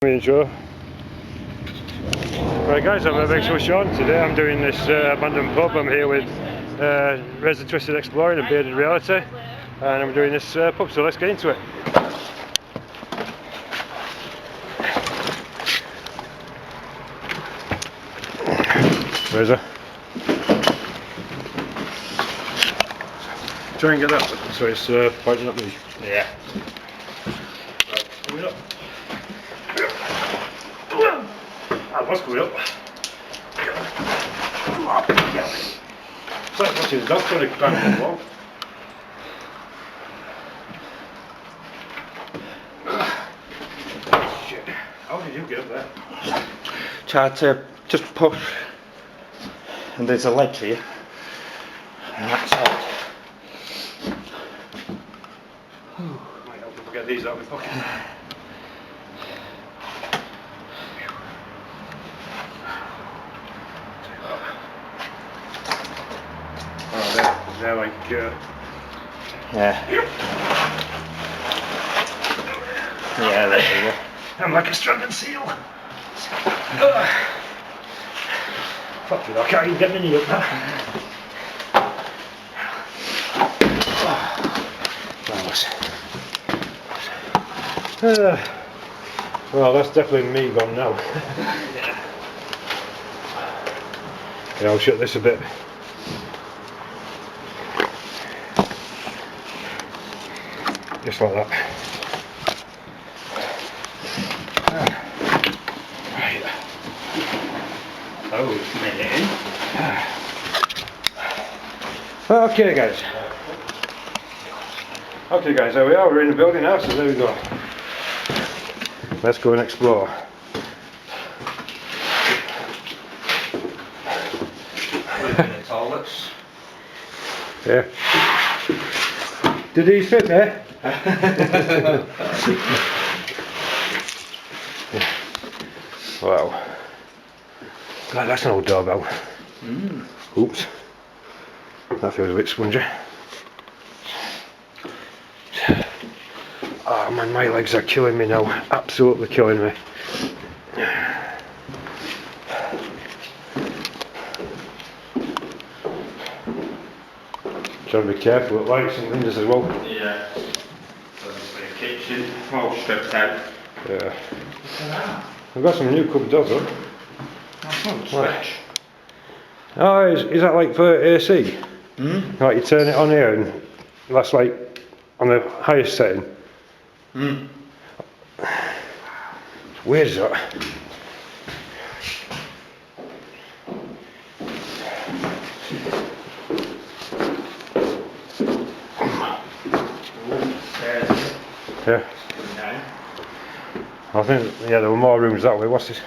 me intro. Right guys, I'm urbexing with Sean. Today I'm doing this abandoned pub. I'm here with Reza Twisted Exploring and Bearded Reality, and I'm doing this pub, so let's get into it. Reza, try and get that so it's pointing up me. Yeah. Right, coming up. That was coming up. It's like watching the dog trying to climb the wall. Shit. How did you get up there? Try to just push, and there's a ledge here, and that's it. Might help if I get these out of my pocket. Oh, they're like Yeah. Yeah, there you go. I'm like a stranded seal. Fuck it, I can't even get many up now. Well, that's definitely me gone now. Yeah, I'll shut this a bit. Just like that. Right. Oh, man. Okay guys. Okay guys, there we are, we're in the building now, so there we go. Let's go and explore. Toilets. Yeah. Did these fit there? Wow. God, that's an old doorbell. Oops. That feels a bit spongy. Oh man, my legs are killing me now. Absolutely killing me. Trying to be careful with lights and windows as well. Yeah. So there's the kitchen, all stripped out. Yeah. I've got some new cupboard doors up. Switch. Oh, is that like for AC? Like you turn it on here and that's like on the highest setting? It's weird, is that? Yeah. I think, yeah, there were more rooms that way. What's this?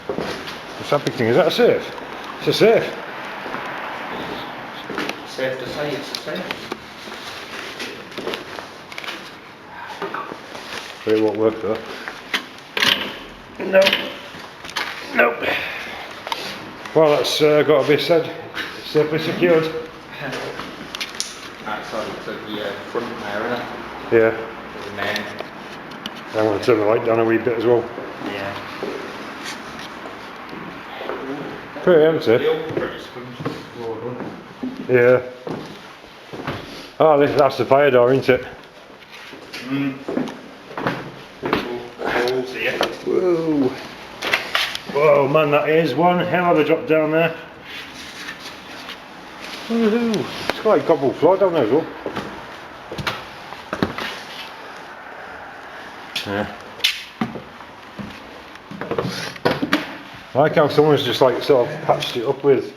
What's that big thing? Is that a safe? It's a safe. Safe to say it's a safe. But it won't work though. Nope. Nope. Well, that's got to be said. Safely secured. That's on the front there, isn't it? Yeah. The main. I'm going to turn the light down a wee bit as well. Yeah. Pretty empty. Yeah. Oh, that's the fire door, isn't it? Holes here. Whoa. Whoa, man, that is one hell of a drop down there. Woohoo. It's got like cobble floor down there as well. Yeah. I like how someone's just like sort of patched it up with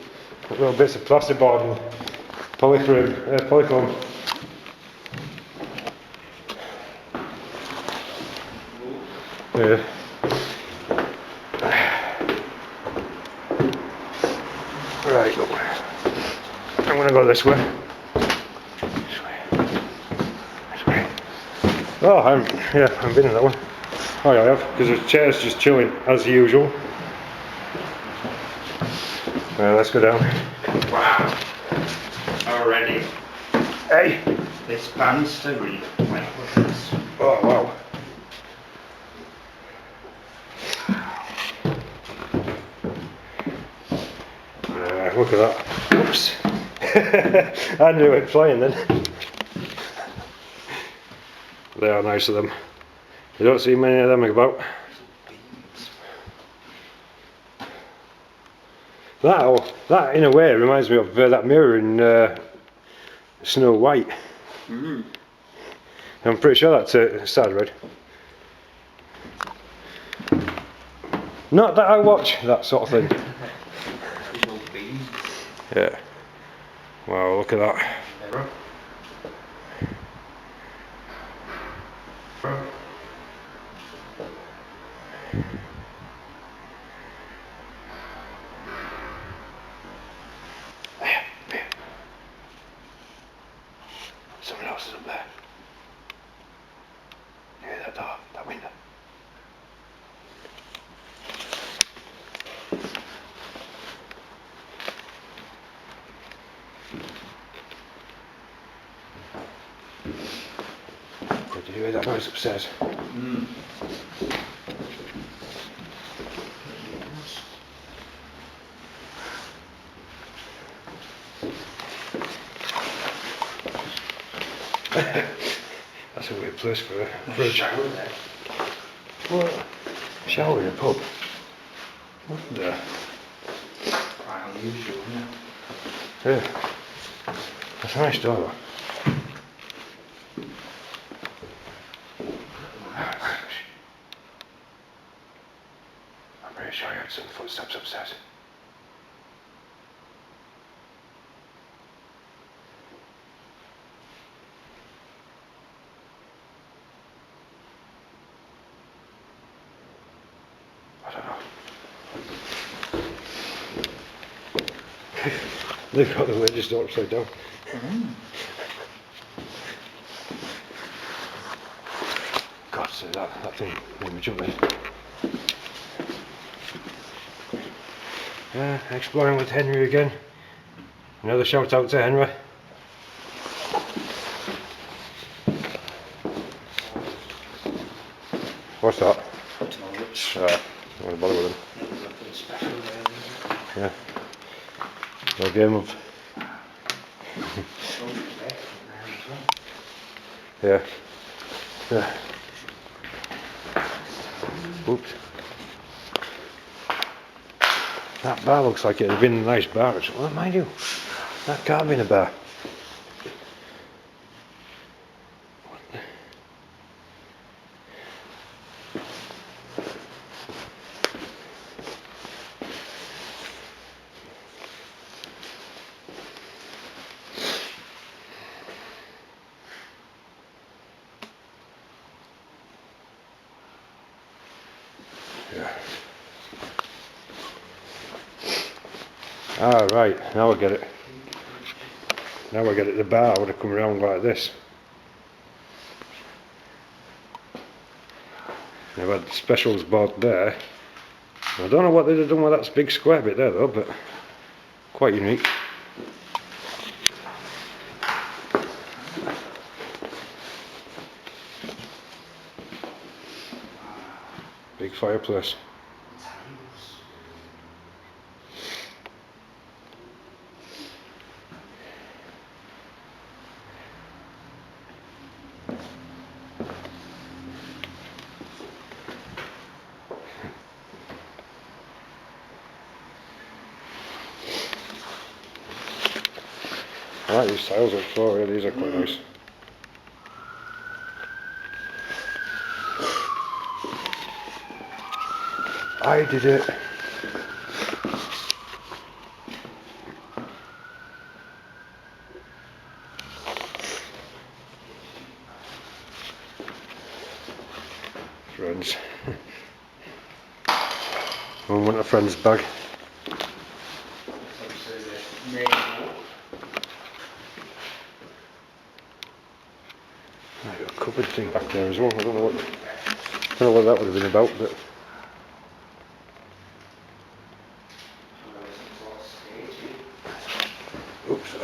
little bits of plasterboard and polyfoam. Yeah. Right, look. I'm gonna go this way. This way. Oh, I've been in that one. Oh yeah, I have, because the chair's just chilling as usual. Let's go down. Wow. Already. Hey! This band's to read. Like, what's this? Oh wow. Yeah, look at that. Whoops. I knew it flying then. They are nice of them. You don't see many of them about. That in a way reminds me of that mirror in Snow White. Mm. I'm pretty sure that's sad red. Not that I watch that sort of thing. Yeah. Wow, look at that. Someone else is up there. Near that door, that window. Did you hear that noise upstairs? Mm. That's a weird place for a shower there. What? Shower in a pub? What the? Quite unusual, isn't it? Yeah. That's a nice door though. I'm pretty sure I heard some footsteps upstairs. I don't know. They've got the wedges door upside down. Mm. God, so that thing made me jump there. Exploring with Henry again. Another shout out to Henry. What's that? Toilets. I'm going to bother with them. There's nothing special there, is Yeah. No game of. Yeah. Yeah. Oops. That bar looks like it had been a nice bar. Well, mind you, that can't have been a bar. Yeah. Ah, right, now I get it. Now I get it. The bar would have come around like this. They've had specials board there. I don't know what they'd have done with that big square bit there though, but quite unique. Big fireplace. I like these tiles on the floor here, these are quite nice. I did it. Friends. I want a friend's bag. I've got a cupboard thing back there as well. I don't know what that would have been about, but oops.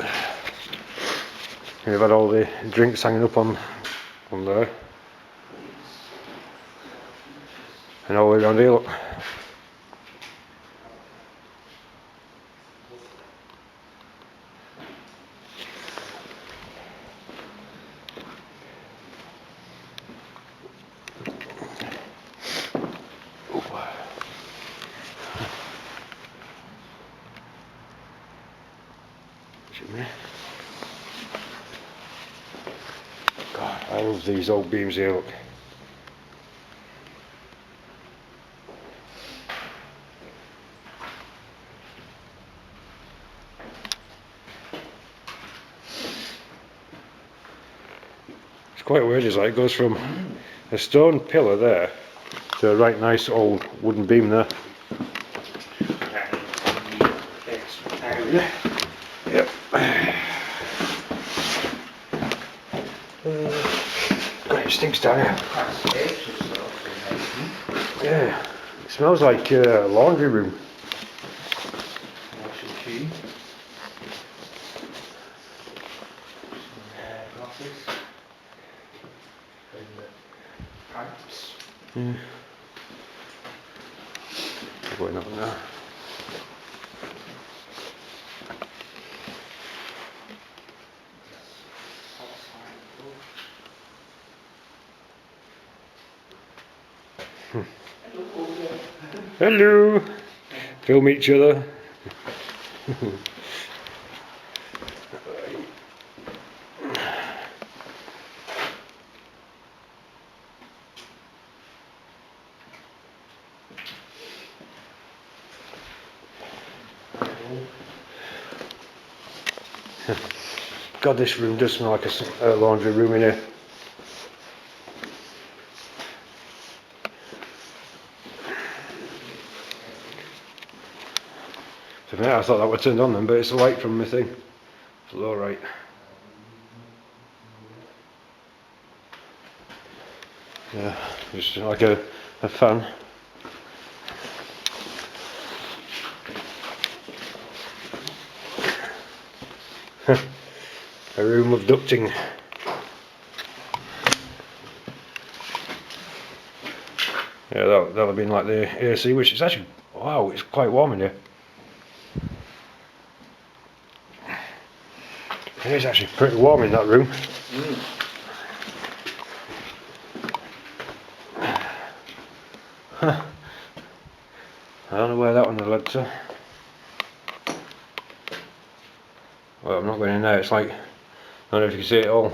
We've had all the drinks hanging up on there. And all the way around here, look. chimney. God, I love these old beams here, look. It's quite weird, it's like it goes from a stone pillar there to a right nice old wooden beam there. Yep. God, it stinks down here. Yeah, it smells like a laundry room. Yeah. Going up now. Hello. Film each other. God, this room does smell like a laundry room in here. For a minute I thought that would turned on then, but it's the light from the thing. It's low right. Yeah, just like a fan. A room of ducting. Yeah, that'll have been like the AC, which is actually, wow, it's quite warm in here. It is actually pretty warm in that room. Huh. I don't know where that one led to. Well, I'm not going in there, it's like, I don't know if you can see it all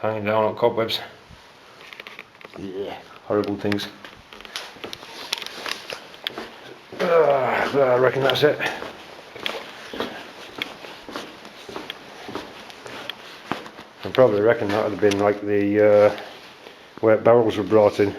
hanging down on cobwebs. Yeah, horrible things. But I reckon that's it. I probably reckon that would have been like the where barrels were brought in.